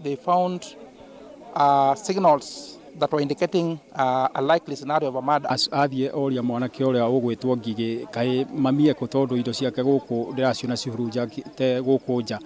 They found signals that were indicating a likely scenario of a murder. Athie oria mwanake uria ugwitwo Ngigi kai mamie ko tondu indo ciake guku ndiraciona cihurunja te guku nja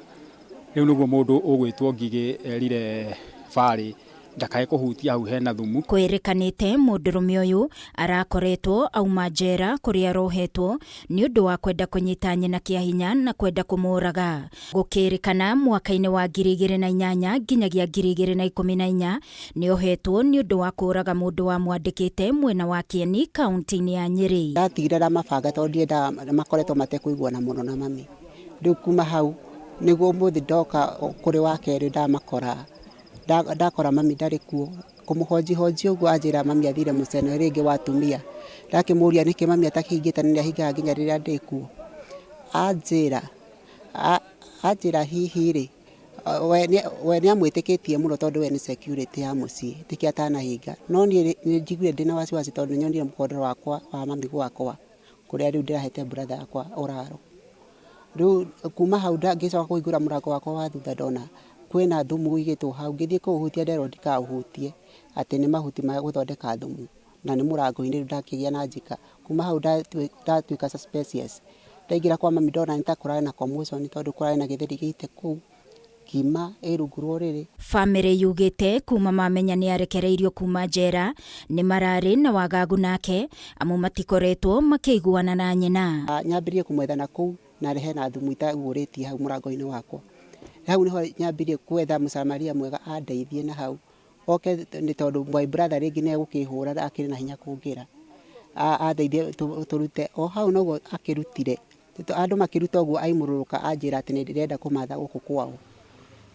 riu niguo mundu ugwitwo Ngigi erire bari ndakae kuhutia hau hena thumu. Kwirikanite mundurume uyu arakoretwo auma njera kuria rohetwo ni undu wa kwenda kunyita nyina kia hinya na kwenda kumuraga. Gukirikana mwaka-ini wa 2008 nginyagia 2014 ni ohetwo ni undu wa kuraga mundu wa mwandikite mwena wa Kieni kaunti-ini ya Nyeri. Ndatigirira mabanga tondu ndienda makoretwo matekuiguana muno na mami. Riu kuma hau niguo muthi ndoka kuri wa keri ndamakora ndakora mami ndari kuo kumuhoji uguo anjira mami athire muceno ringi watumia ndakimuria niki mami atakingite ni ahinga nginya riria ndikuo anjira hihi ri we ni amwitikitie muno tondu we ni security ya mucii tiki atanahinga no ni njiguire ndina wasiwasi tondu nyonire mukondoro wakwa wa mami gwakwa kuria riu ndirahete brother yakwa uraro riu kuma hau ngicoka kuigura murango wakwa wa thutha ndona kwena thumu igitwo hau ngithie kuhutia ndero ndikauhutie ati ni mahuti ma guthondeka thumu na ni murango-ini ndakigia na njika kuma hau ndatuika suspicious ndaingira kwa mami ndona nitakurana na commotion tondu kurana na githeri giite kuu kima rungu ruriri. Family yugite kuma mamenya ni arekereirio kuma njera ni marari na wagagu nake amu matikoretwo makiguana na nyina. Nyambirie kumwethana kuu na rehe na thumu itaguritie hau murango-ini wakwa. Hau niho nyambirie kwetha musamaria mwega andeithie na hau oke ni tondu my brother ringi ni egukihura akiri na hinya kungira andeithie turute o hau noguo akirutire andu makiruta uguo aimururuka anjira ati ni ndirenda kumatha guku kwao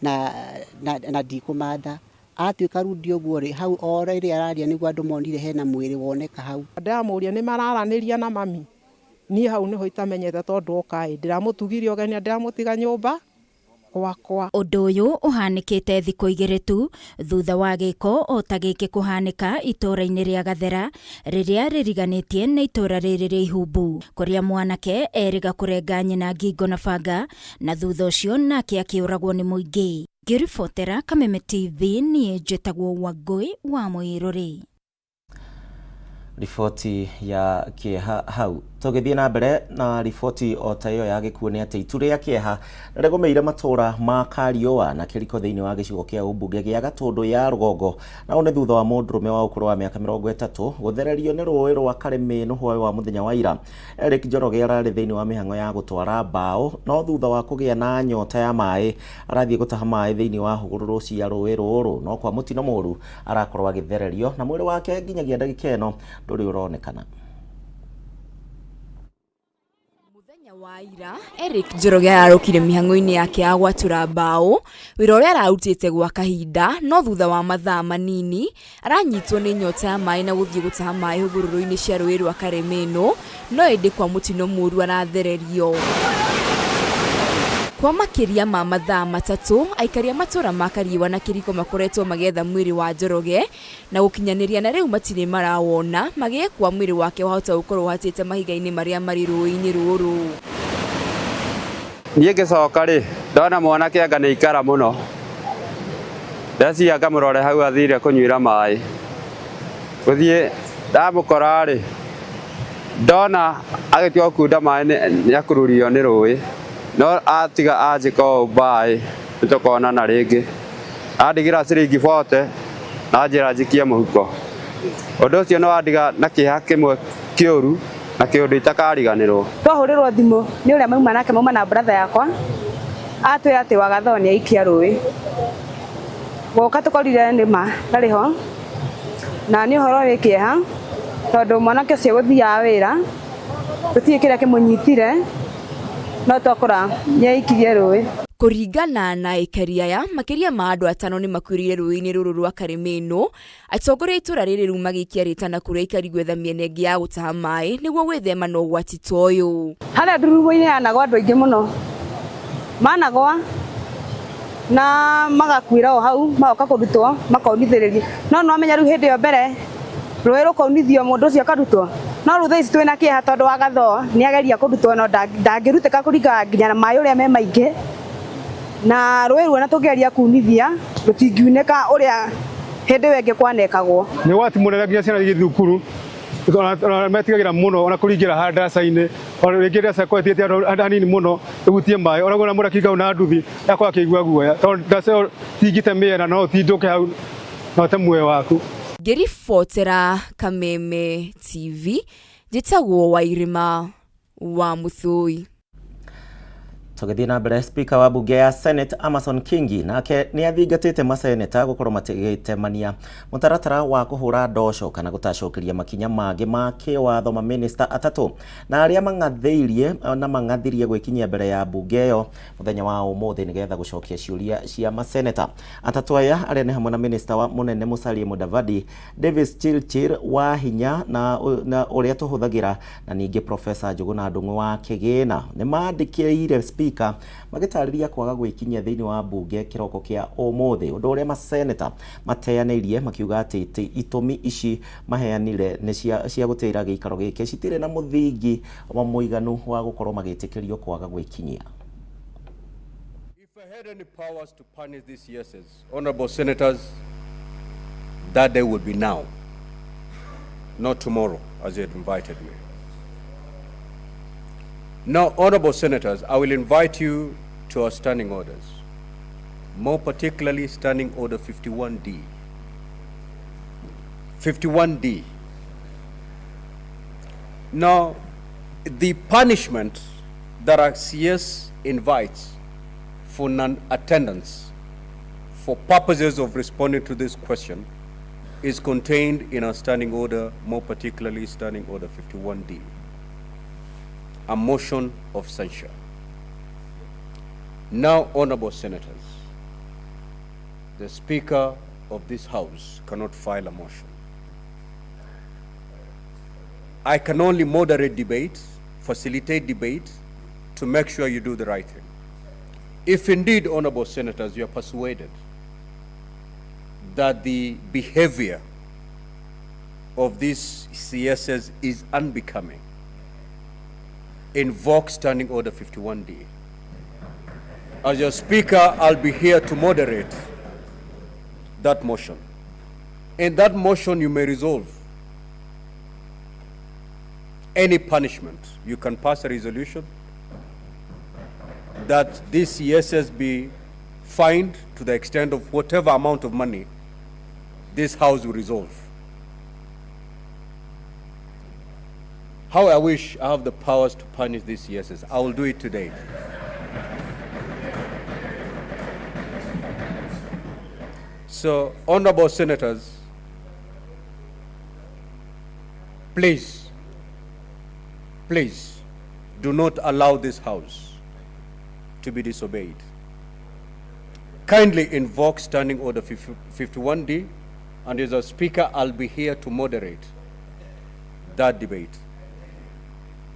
na ndikumanda atuika rudi uguo ri hau ora iri araria niguo andu monire hena mwiri woneka hau ndamuria ni mararaniria na mami ni hau niho itamenyete tondu okai ndiramutugire ogenia ndiramutiga nyumba gwakwa. Undu uyu uhanikite thiku 2 tu thutha wa giko o ta giki kuhanika itura-ini ria Gathera riria ririganitie na itura riri ria Ihumbu kuria mwanake eriga kurenga nyina ngingo na banga na thutha ucio nake akiuragwo ni muingi. Ngiribotera Kameme TV ni njitagwo Wangui wa Muiruri. Riboti ya kieha hau tugithie na mbere na riboti o ta iyo ya gikuo ni ati itu ria kieha regomeire matura ma Kariua na kiriko thiini wa gicigo kia umbunge gia Gatundu ya Rugongo na one thutha wa mundurume wa ukuru wa miaka 30 guthererio ni ruwi rwa Kameme no hwaĩ wa muthenya wa ira. Eric Njoroge arari thiini wa mihango ya gutwara mbao no thutha wa kugia na nyota ya mai arathie gutaha mai thiini wa hugururu cia ruwi ruru no kwa mutino muru arakorwo agithererio na mwiri wake nginyagia ndagika ino nduri uronekana. Waira Eric Njoroge ararukire mihango-ini yake ya gwatura mbao wira uria ararutite gwa kahinda no thutha wa mathaa manini aranyitwo ni nyota ya mai na guthie gutaha mai hugururu-ini cia ruwi rwa Kameme no indi kwa mutino muru arathererio. Kwa makiria ma mathaa 3 aikaria matura ma Kariua na kiriko makoretwo magetha mwiri wa Njoroge na gukinyaniria na riu matire marawona magie kwa mwiri wake wahota gukorwo hatite mahiga-ini maria mari ruwi-ini ruru. Nie ngicoka ri ndona mwanake anga ni ikara muno ndacia ngamurore hau athire kunyuira mai guthie ndamukora ri ndona agitua kunda mai ni akururio ni ruwi no atiga ajiko bai tukona na ringi adigira ciringi 40 na njira njikie muhuko undu ucio no adiga na kiha kimwe kiuru na kiundu itakariganirwo twahurirwo thimu ni uria mauma na brother yakwa atwira ati Wagathoni aikia ruwi goka tukorire ni ma tariho na ni uhoro wi kieha tondu mwanake ucio guthia wira tutie kira kimunyitire no twakora nyaikirie ruwi. Kuringana na ikaria ya makiria ma andu 5 ni makwirire ruwi-ini ruru rwa Kameme atongoria itura riri ru magikia ritana kuria ikari gwetha miene ngi ya gutaha mai niguo gwithema no gwati toyu haria ndurumo-ini anagwa andu aingi muno managwa na magakwira o hau magoka kurutwo makonithiririo no amenya riu hindi yo mbere ruwi rukonithio mundu ucio akarutwo no rutha ici twina kieha tondu Wagatho ni ageria kurutwo no ndangirutika kuringa nginya na mai uria me maingi na rũĩ ruona tũngĩaria kunithia rũtingiunĩka ũrĩa hĩndĩ ĩyo ĩngĩ kwanekagwo. Nĩ wati mũnene nginya ciana igĩthiĩ thukuru metigagĩra mũno ona kũringĩra ha ndaraca-inĩ ona rĩngĩ ndaraca kwetĩte andũ hanini mũno ĩhutie maĩ ona gũna mũraki kau na nduthi yakwa akĩigua guoya tondũ ndaraca tingĩte mĩena no ũtindũke hau no te muoyo waku. Ngĩribotera Kameme TV njĩtagwo Wairima wa Mũthũi. Tũgĩthiĩ na mbere, Speaker wa bunge ya Senate Amason Kingi nake nĩ athingatĩte maseneta gũkorwo matigĩtemania mũtaratara wa kũhũra ndosho kana gũtacokeria makinya mangĩ ma kĩwatho ma minister atatũ na arĩa mang'athĩirie na mang'athirie gwĩkinyia mbere ya bunge ĩyo mũthenya wa ũmũthĩ nĩgetha gũcokia ciũria cia maseneta. Atatũ aya arĩa nĩ hamwe na minister wa mũnene Musalia Mudavadi, Davis Chirchir wa hinya na ũrĩa tũhũthagĩra na ningĩ Professor Njũgũna Ndung'u wa Kĩgĩna nĩ mandĩkĩire Speaker magitarĩria kwaga gwĩkinyia thĩinĩ wa bunge kĩroko kĩa ũmũthĩ, ũndũ ũrĩa maseneta mateanĩirie makiuga atĩ itũmi ici maheanire nĩ cia gũtĩĩra gĩikaro gĩkĩ citirĩ na mũthingi wa mũiganu wa gũkorwo magĩtĩkĩrio kwaga gwĩkinyia. If I had any powers to punish these yeses, honorable senators, that day would be now, not tomorrow as you had invited me. Now, honorable senators, I will invite you to our standing orders, more particularly Standing Order 51D. 51D. Now, the punishment that our CS invites for non-attendance for purposes of responding to this question is contained in our standing order, more particularly Standing Order 51D. A motion of censure. Now, honorable senators, the Speaker of this House cannot file a motion. I can only moderate debate, facilitate debate, to make sure you do the right thing. If indeed, honorable senators, you are persuaded that the behavior of these CSs is unbecoming, invoke Standing Order 51D. As your Speaker, I'll be here to moderate that motion. In that motion, you may resolve any punishment. You can pass a resolution that these CSs be fined to the extent of whatever amount of money this House will resolve. How I wish I have the powers to punish these yeses. I will do it today. So, honorable senators, please do not allow this House to be disobeyed. Kindly invoke Standing Order 51D, and as a Speaker, I'll be here to moderate that debate.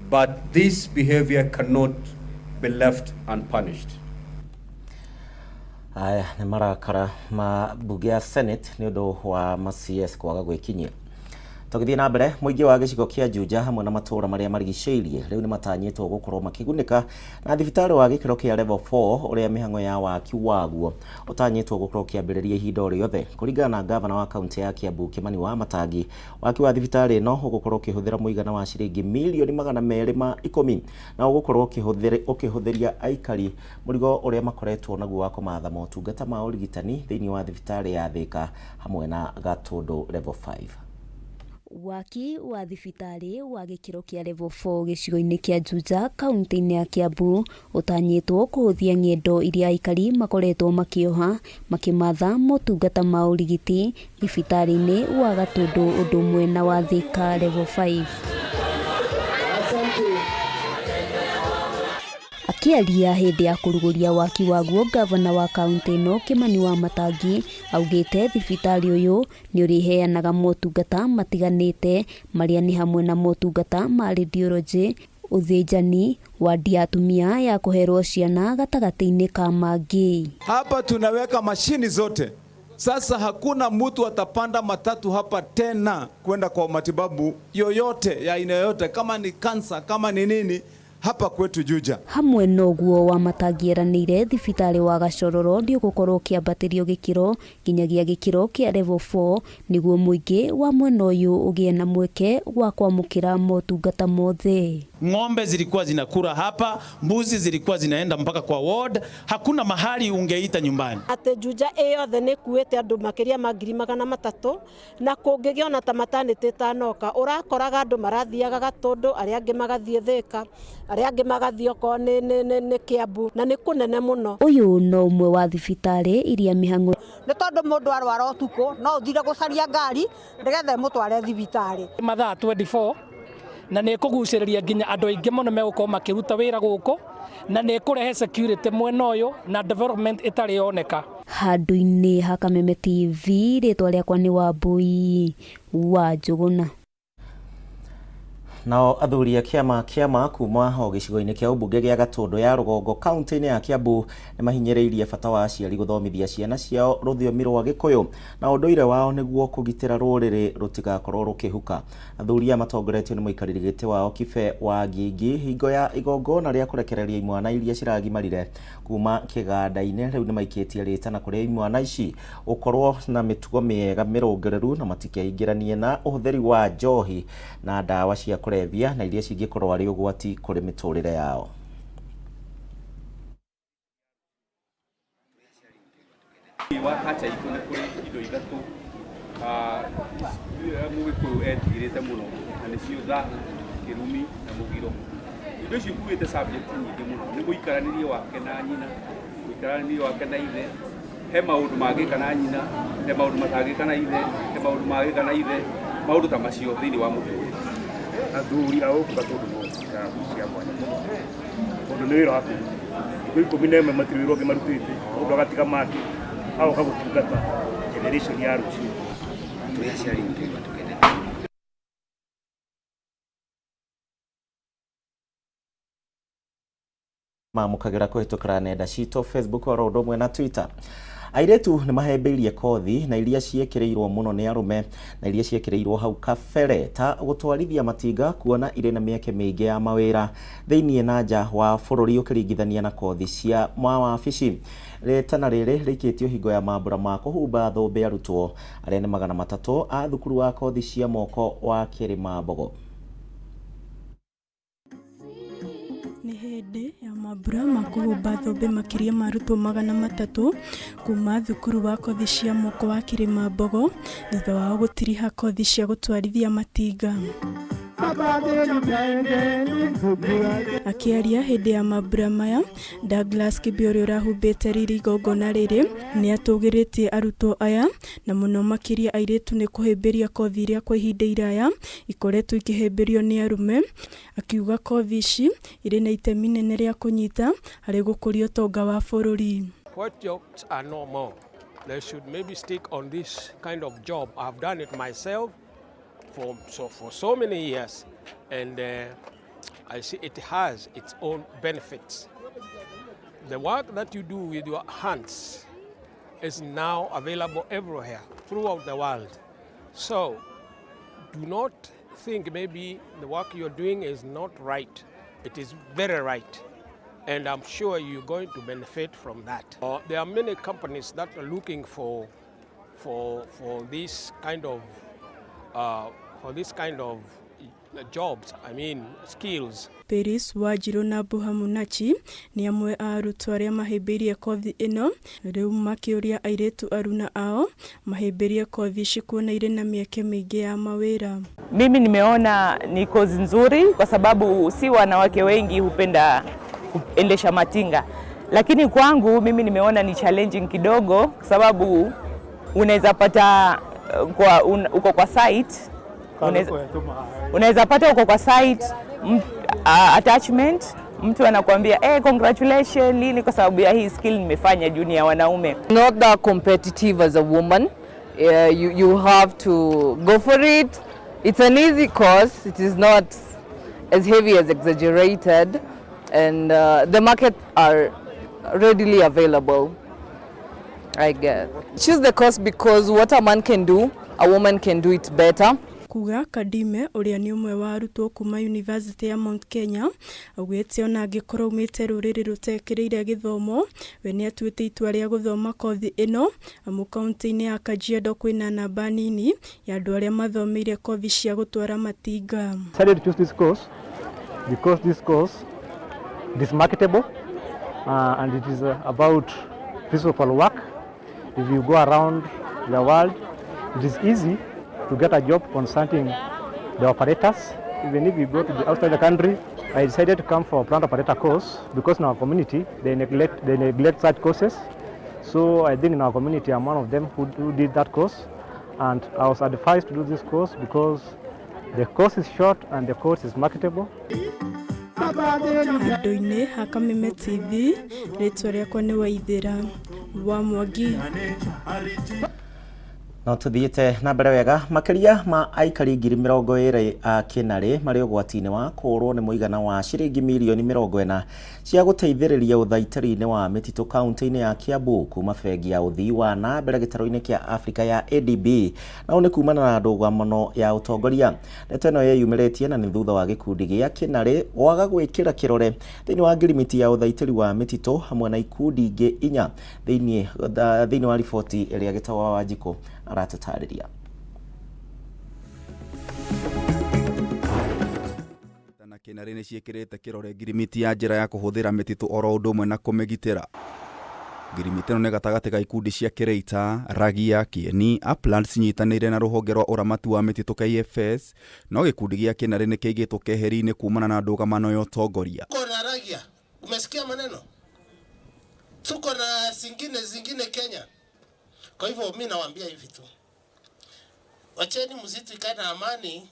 But this behavior cannot be left unpunished. Aya nĩ marakara ma bunge ya Senate nĩ ũndũ wa ma CS kwaga gwĩkinyia. Tũgĩthiĩ na mbere, mũingĩ wa gĩcigo kĩa Juja hamwe na matũũra marĩa marigicĩirie rĩu nĩ matanyĩtwo gũkorwo makĩgunĩka na thibitarĩ wa gĩkĩro kĩa level 4 ũrĩa mĩhang'o ya waki waguo ũtanyĩtwo gũkorwo kĩambĩrĩria ihinda o rĩothe. Kũringana na gavana wa kaunti ya Kiambu Kimani wa Matangi, waki wa thibitarĩ ĩno ũgũkorwo ũkĩhũthĩra mũigana wa ciringi mirioni 210 na ũgũkorwo ũkĩhũthĩria aikari mũrigo ũrĩa makoretwo naguo wa kũmatha motungata ma ũrigitani thĩinĩ wa thibitarĩ ya Thika hamwe na Gatũndũ level 5. Waki wa thibitarĩ wa gĩkĩro kĩa level 4 gĩcigo-inĩ kĩa Juja kaunti-inĩ ya Kiambu ũtanyĩtwo kũhũthia ng'endo iria aikari makoretwo makĩoha makĩmatha motungata ma ũrigiti thibitarĩ-inĩ wa Gatũndũ ũndũ ũmwe na wa Thika level 5. Akiaria hĩndĩ ya kũrugũria waki waguo, gavana wa kaunti ĩno Kimani wa Matangi augĩte thibitarĩ ũyũ nĩ ũrĩheanaga motungata matiganĩte marĩa nĩ hamwe na motungata ma radiology, ũthĩnjani, wadi ya atumia ya kũherwo ciana gatagatĩ-inĩ ka mangĩ. Hapa tunaweka mashini zote. Sasa hakuna mtu atapanda matatu hapa tena kwenda kwa matibabu yoyote ya aina yoyote, kama ni kansa, kama ni nini. hapa kwetu Juja. Hamwe noguo wa matangieranire thibitari wa Gacororo ndio gukorwo kiambatirio gikiro nginyagia gikiro kia level 4 niguo muingi wa mwena uyu ugie na mweke wa kwamukira motungata mothe. Ng'ombe zilikuwa zinakura hapa, mbuzi zilikuwa zinaenda mpaka kwa ward, hakuna mahali ungeita nyumbani. Ate Juja yothe ni kuete andu makiria ma 300 na kungigiona ta maternity tanoka urakoraga andu marathiaga Gatundu, aria angi magathie Thika, aria angi magathio ko ni Kiambu na ni kunene muno. Uyu no umwe wa thibitari iria mihang'o ni tondu mundu arwara utuko no uthire gucaria ngari ndigethe mutware thibitari mathaa 24 na nä kå gucä rä ria nginya andå aingä må no megåkorwo makä ruta wä ra gå kå na nä kå rehe security mwena å yå na development ĩtarĩ yoneka. Handũ-inĩ ha Kameme TV rĩtwa rĩakwa nĩ Wambui wa Njũgũna. Nao athuri a kiama kuma o gĩcigo-inĩ kĩa ũmbunge gĩa Gatundu ya rũgongo kaunti-inĩ ya Kiambu nĩ mahinyĩrĩirie bata wa aciari gũthomithia ciana ciao rũthiomi rwa Gĩkũyũ na ũndũire wao nĩguo kũgitĩra rũrĩrĩ rũtigakorwo rũkĩhuka. Athuri aya matongoretio nĩ mũikarĩri gĩtĩ wao Kibe wa Ngingi hingo ya igongona rĩa kũrekereria imwana iria ciragimarire kuma kĩganda-inĩ. Rĩu nĩ maikĩtie rĩtana kũrĩa imwana ici ũkorwo na mĩtugo mĩega mĩrũngĩrĩru na matikeingĩranie na ũhũthĩri wa njohi na ndawa cia kũrebia na iria cingĩkorwo arĩ ũgwati kũrĩ mĩtũrĩre yao. Wacha iko nĩ kũrĩ indo ithatũ Mũgĩkũyũ etigĩrĩte mũno na nĩcio thahu, kĩrumi na mũgiro. Indo icio ikuĩte subject nyingĩ mũno nĩ mũikaranĩrie wake na nyina, mũikaranĩrie wake na ithe. He maũndũ mangĩka na nyina, he maũndũ matangĩka na ithe, he maũndũ mangĩka na ithe, maũndũ ta macio thĩinĩ wa mũtũrĩre. Athuri a gũkũ Gatundu no cia mwanya tondũ nĩ wĩra waku. Thikũ 11 matirĩ wĩra ũngĩ marutĩte, mũndũ agatiga make agoka gũtungata generation ya rũciũ. Tũrĩa aciari nĩ tũiga tũkene. Mamũkagĩra kũhĩtũkĩra nenda citũ Facebook oro ũndũ ũmwe na Twitter. Airĩtu nĩ mahĩmbĩirie kothi na iria ciĩkĩrĩirwo mũno nĩ arũme na iria ciĩkĩrĩirwo hau kabere ta gũtwarithia matinga, kuona irĩ na mĩeke mĩingĩ ya mawĩra thĩinĩ na nja wa bũrũri ũkĩringithania na kothi cia mawabici. Rĩtana rĩrĩ rĩikĩtio hingo ya mambũra ma kũhumba thũmbĩ arutwo arĩa nĩ 300 a thukuru wa kothi cia moko wa Kĩrĩmambogo. Nĩ hĩndĩ ya mambura ma kũhumba thũmbĩ makĩria ma arutwo 300 kuma thukuru wa kothi cia moko wa Kĩrĩmambogo thutha wao gũtiriha kothi cia gũtwarithia matinga. Akĩaria hĩndĩ ya mambura maya, Douglas Kĩbĩ ũrĩa ũrahumbĩte riri igongona rĩrĩ nĩ atũgĩrĩtie arutwo aya na mũno makĩria airĩtu nĩ kũhĩmbĩria kothi iria kwa ihinda iraya ikoretwo ikĩhĩmbĩrio nĩ arume, akiuga kothi ici irĩ na itemi nene rĩa kũnyita harĩ gũkũria ũtonga wa bũrũri. What jobs are normal? They should maybe stick on this kind of job. I've done it myself for so many years, and I see it has its own benefits. The work that you do with your hands is now available everywhere throughout the world. So do not think maybe the work you're doing is not right. It is very right, and I'm sure you're going to benefit from that. There are many companies that are looking for this kind of jobs, I mean skills. Peris Wanjiru na Buhamunachi nĩ amwe a arutwo arĩa mahĩmbĩirie kothi ĩno, rĩu makĩũria airĩtu aruna ao mahĩmbĩirie kothi ici kuona irĩ na mĩeke mĩingĩ ya mawĩra. Mimi nimeona ni kozi nzuri kwa sababu si wanawake wengi hupenda kuendesha matinga, lakini kwangu mimi nimeona ni challenging kidogo kwa sababu unaweza pata uko kwa site, unaweza pata uko kwa site attachment, mtu anakuambia congratulations lini kwa sababu ya hii skill nimefanya juu ya wanaume. Not that competitive as a woman. You have to go for it. It's an easy course. It is not as heavy as exaggerated, and the market are readily available, I guess. Choose the course because what a man can do, a woman can do it better. kuga Kameme uria ni umwe wa arutwo kuma University ya Mount Kenya augite ona angikorwo umite ruriri rutekirire githomo we ni atuite itua ria guthoma kothi ino amu kaunti-ini ya Kajiado kwina namba nini ya andu aria mathomeire kothi cia gutwara matinga. Decided to choose this course because this course is marketable and it is about physical work. If you go around the world, it is easy to get a job consulting the operators. Even if you go to the outside the country, I decided to come for a plant operator course because in our community they neglect such courses. So I think in our community I'm one of them who did that course, and I was advised to do this course because the course is short and the course is marketable. Handũ-inĩ ha Kameme TV, rĩtwa rĩakwa nĩ Waithĩra wa Mwangi. No tuthiĩte na mbere wega. Makĩria ma aikari ngiri 20 a Kinare marĩ ũgwati-inĩ wa kũũrwo nĩ mũigana wa ciringi mirioni 40 cia gũteithĩrĩria ũthaitĩri-inĩ wa mĩtitũ kaunti-inĩ ya Kiambu kuma bengi ya ũthii wa na mbere gĩtarũ-inĩ kĩa Africa ya ADB. Nao nĩ kumana na ndũgamano ya ũtongoria. Ndeto ĩno yeyumĩrĩtie na nĩ thutha wa gĩkundi gĩa Kinare waga gwĩkĩra kĩrore thĩinĩ wa ngirimiti ya ũthaitĩri wa mĩtitũ hamwe na ikundi ingĩ 4 thĩinĩ wa riboti ĩrĩa Gitau wa Wanjikũ aratatarĩria. Na Kinare nĩ ciĩkĩrĩte kĩrore ngirimiti ya njĩra ya kũhũthĩra mĩtitũ oro ũndũ ũmwe na kũmĩgitĩra. Ngirimiti ĩno nĩ gatagatĩ ka ikundi cia Kĩrĩita, Ragia, Kieni, Upland cinyitanĩire na rũhonge rwa ũramati wa mĩtitũ KFS, no gĩkundi gĩa Kinare nĩ kĩigĩtwo keheri-inĩ kumana na ndũgamano ya ũtongoria. Tuko na Ragia, umesikia maneno? Tuko na zingine Kenya. Kwa hivyo mimi nawaambia hivi tu. Wacheni msitu ikae na amani,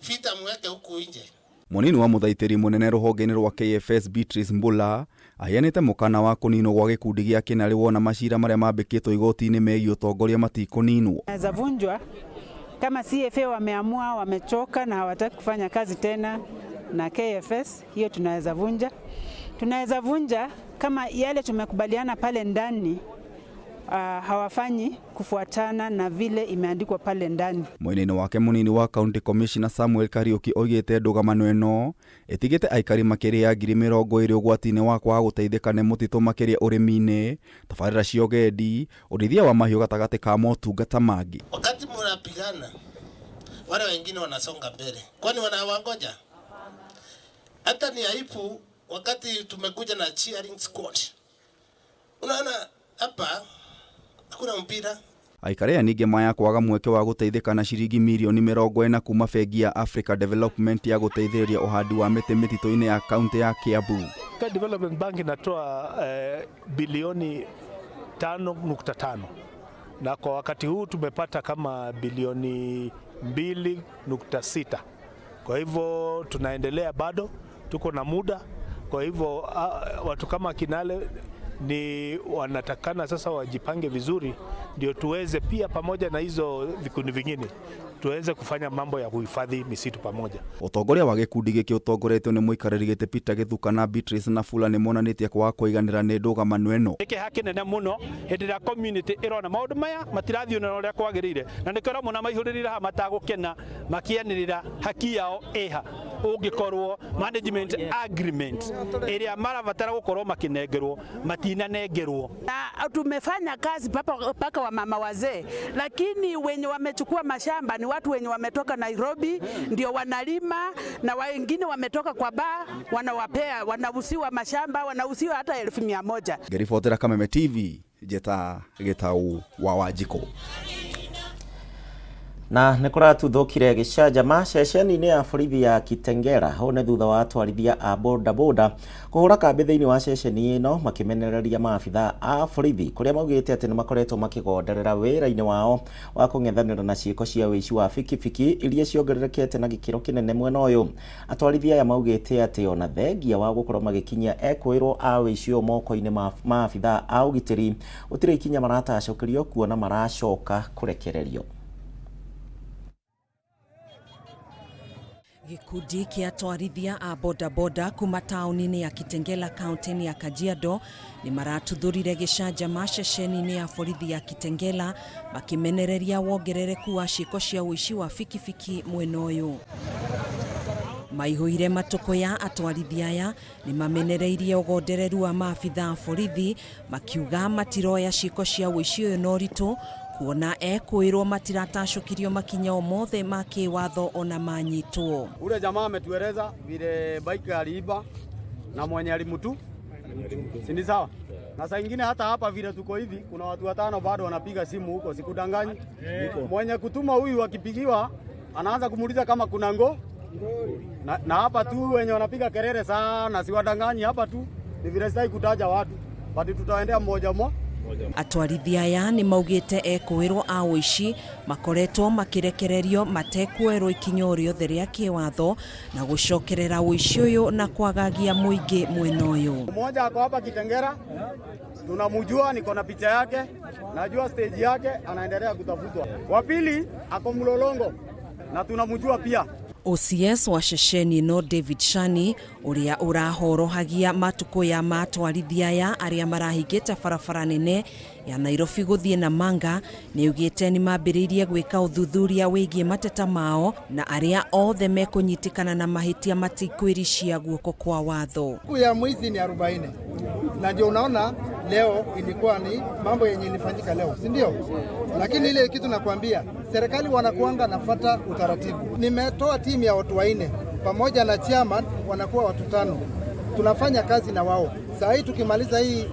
vita mweke huku nje. Munini wa muthaitĩri munene rũhonge-inĩ rwa KFS Beatrice Mbula aheanĩte mũkana wa kũninwo gwa gĩkundi gĩa Kinare wona macira marĩa mambĩkĩtwo igoti-inĩ megiĩ ũtongoria matikũninwo. Naweza vunjwa kama CFA wameamua wamechoka na hawataki kufanya kazi tena na KFS, hiyo tunaweza vunja. Tunaweza vunja kama yale tumekubaliana pale ndani hawafanyi kufuatana na vile imeandikwa pale ndani. Mwene wake munini wa County Commissioner Samuel Kariuki oigĩte ndũgamano ĩno ĩtigĩte aikari makĩria ngiri 20 ũgwati-inĩ wa kwaga gũteithĩka nĩ mũtitũ makĩria ũrĩmi-inĩ, tabarĩra cia ũgendi, ũrĩithia wa mahiũ gatagatĩ ka motungata mangĩ. Wakati mnapigana wale wengine wanasonga mbele, kwani wanawangoja? Hata ni aibu wakati tumekuja na cheering squad. Unaona hapa hakuna mpira. Aikari ningĩ maya kwaga mweke wa gũteithĩka na ciringi mirioni 40 kuma bengi ya Africa Development ya gũteithĩrĩria ũhandi wa mĩtĩ mĩtitũ-inĩ ya kaunti ya Kiambu. Development Bank inatoa bilioni 5.5 na kwa wakati huu tumepata kama bilioni 2.6. Kwa hivyo tunaendelea bado, tuko na muda. Kwa hivyo watu kama Kinale ni wanatakana sasa wajipange vizuri ndio tuweze pia pamoja na hizo vikundi vingine tuweze kufanya mambo ya kuhifadhi misitu pamoja. Utongoria wa gikundi gĩkĩ ũtongoretio nĩ mũikarĩri gĩtĩ Peter Githuka na Beatrice Nafula nĩ monanĩtie kwaga kũiganĩra nĩ ndũgamano ĩno. Gĩkĩ hakinene mũno hĩndĩ ĩrĩa community ĩrona maũndũ maya matirathiĩ na ũrĩa kwagĩrĩire, na nĩkĩo mũna maihũrĩrĩra ha matagũkena makianĩrĩra haki yao ĩha ũngĩkorwo management agreement ĩrĩa marabatara gũkorwo makinengerwo matinanengerwo. Na tumefanya kazi paka wa mama wazee, lakini wenye wamechukua mashamba ni watu wenye wametoka Nairobi ndio wanalima, na wengine wametoka kwa baa wanawapea, wanauziwa mashamba, wanauziwa hata 1,100. Ngĩribotera Kameme TV, Njeta Gitau wa Wanjikũ. Na nĩkũratuthũkire gĩcanjama ceceni-inĩ ya borithi ya Kitengera hone thutha wa atwarithia a bodaboda kũhũra kambĩ thĩinĩ wa ceceni ĩno makĩmenereria maabitha a borithi kũrĩa maugĩte atĩ nĩmakoretwo makĩgonderera wĩra-inĩ wao wa kũng'ethanĩra na ciĩko cia ũici wa bikibiki iria ciongererekete na gĩkĩro kĩnene mwena ũyũ. Atwarithia aya maugĩte atĩ ona thengia wa gũkorwo magĩkinyia ekwĩrwo a ũici ũyũ moko-inĩ maabitha a ũgitĩri gũtirĩ ikinya maratacokerio kuona maracoka kũrekererio. Gikundi kia atwarithia a bodaboda kuma tauni-inĩ ya Kitengela kaunti-inĩ ya Kajiado nĩ maratuthurire gĩcanjama ceceni-inĩ ya borithi ya Kitengela makimenereria wongerereku wa ciĩko cia ũici wa bikibiki mwena ũyũ. Maihũire matũkũ ya atwarithia aya nĩ mamenereirie ũgondereru wa maabitha a borithi makiuga matiroya ciĩko cia ũici ũyũ na ũritũ kuona ekwĩrwo matiratacũkirio makinya o mothe ma kĩwatho ona manyitwo. Ule jamaa ametueleza vile bike aliiba na mwenye alimtu, si ni sawa? Na saa ingine hata hapa vile tuko hivi kuna watu 5 bado wanapiga simu huko, sikudanganyi. Mwenye kutuma huyu akipigiwa anaanza kumuuliza kama kuna na hapa tu wenye wanapiga kelele sana, siwadanganyi, hapa tu ni vile sitaki kutaja watu, bali tutaendea mmoja mmoja. Atwarithia aya nĩ maugĩte ekwĩrwo a ũici makoretwo makirekererio matekwerwo ikinyo rĩothe rĩa kĩwatho na gũcokerera ũici ũyũ na kwagagia mũingĩ mwena ũyũ. Mmoja ako hapa Kitengela, tunamjua, niko na picha yake, najua stage yake, anaendelea kutafutwa. Wa pili ako Mlolongo na tunamjua pia. OCS wa ceceni no David Shani uria urahorohagia matukũ ya matwarithia aya aria marahingĩte barabara nene ya Nairobi gũthiĩ Namanga nĩ ugĩte nĩ mambĩrĩirie gwĩka ũthuthuria wĩgiĩ mateta mao na aria othe mekũnyitikana na mahĩtia matikwĩricia guoko kwa watho. Siku ya mwizi ni 40 na ndio unaona leo ilikuwa ni mambo yenye ilifanyika leo, si ndio? Lakini ile kitu nakwambia, serikali wanakuanga nafuata utaratibu. Nimetoa timu ya watu 4 pamoja na chairman, wanakuwa watu 5. Tunafanya kazi na wao. Saa hii tukimaliza hii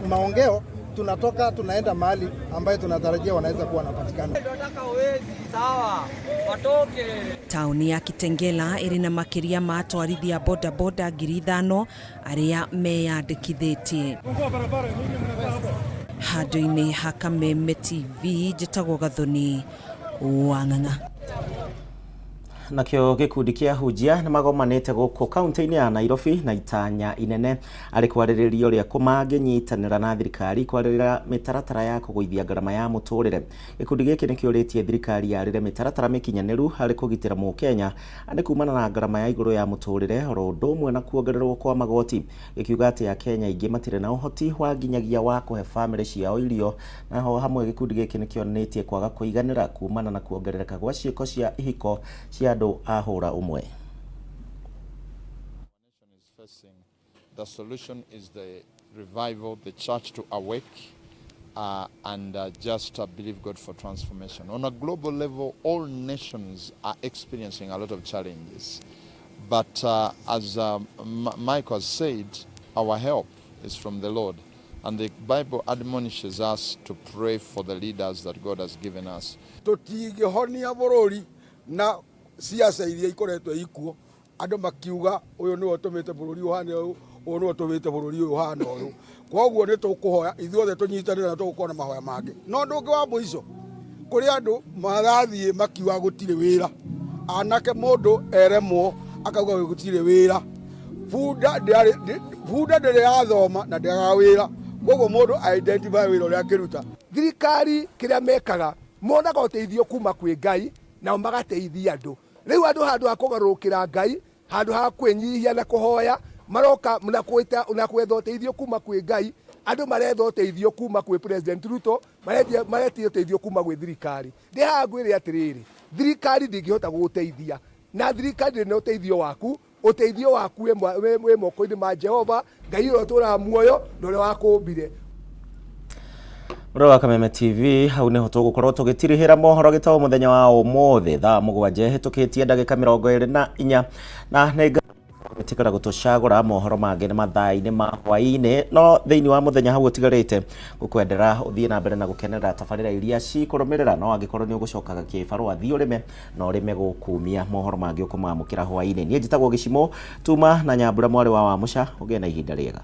maongeo tunatoka tunaenda mahali ambayo tunatarajia wanaweza kuwa wanapatikana. Tauni ya Kitengela ĩrĩ na makĩria ma atwarithia bodaboda 5,000 arĩa meyandĩkithĩtie. Handũ-inĩ ha Kameme TV njĩtagwo Gathoni Wang'ang'a. Nakio gikundi kia hujia na magomanete gũkũ kaunti-inĩ ya Nairobi na itanya inene arĩ kwarĩrĩrio rĩa kũmangĩnyitanĩra na thirikari kwarĩrĩra mĩtaratara ya kũgũithia ngarama ya mũtũrĩre. Gikundi gĩkĩ nĩ kĩũrĩtie thirikari yarĩre mĩtaratara mĩkinyanĩru harĩ kũgitĩra Mũkenya arĩ kumana na ngarama ya igũrũ ya mũtũrĩre oro ũndũ ũmwe na kuongererwo kwa magoti. Gĩkiuga atĩ Akenya aingĩ matirĩ na ũhoti wa nginyagia wa kũhe famĩlĩ ciao irio, naho hamwe gikundi gĩkĩ nĩ kĩonanĩtie kwaga kũiganĩra kumana na kuongerereka gwa ciĩko cia ihiko cia ahora umwe. The solution is the revival, the church to awake and just believe God for transformation. On a global level, all nations are experiencing a lot of challenges. But as Mike has said, our help is from the Lord. And the Bible admonishes us to pray for the leaders that God has given us. Siasa iria ikoretwo ikuo andu makiuga uyu ni otomete bururi uhane uyu ni otomete bururi uhane uyu koguo ni tukuhoya ithuothe tunyitanire na tukona mahoya mangi no ndungi wa muico kuri andu marathie makiuga gutire wira anake mundu eremwo akauga gutire wira bunda ndire yathoma na ndaga wira koguo mundu identify wira uria akiruta thirikari kiria mekaga monaga uteithio kuma kwi Ngai na magateithia andu. Riu andu handu ha kugarukira Ngai, handu ha kwenyihia na kuhoya, maroka na kwetha uteithio kuma kwi Ngai, andu maretha uteithio kuma kwi President Ruto, maretia uteithio kuma gwi thirikari. Ndi ha ngwire atiriri, thirikari ndingihota guguteithia, na thirikari ni uteithio waku we moko-ini ma Jehova, Ngai uria tũraga muoyo na uria wakumbire. Murwa Kameme TV hau niho tũgũkorwo tũgĩtirihĩra mohoro Gitau mũthenya wa ũmũthĩ thaa 7 hĩtũkĩtie ndagĩka 24 na nĩngatigara gũtũcagũra mohoro mangĩ nĩ mathaa-inĩ ma hwaĩ-inĩ no thĩinĩ wa mũthenya hau ũtigarĩte gũkwendera ũthiĩ na mbere na gũkenera tabarĩra iria cikũrũmĩrĩra no angĩkorwo nĩ ũgũcokaga kĩbarũa thiĩ ũrĩme na ũrĩme gũkumia mohoro mangĩ ũkũmamũkĩra hwaĩ-inĩ. Niĩ njĩtagwo Gĩcimo tuma na Nyambura mwarĩ wa Wamũca ũgĩe na ihinda rĩega.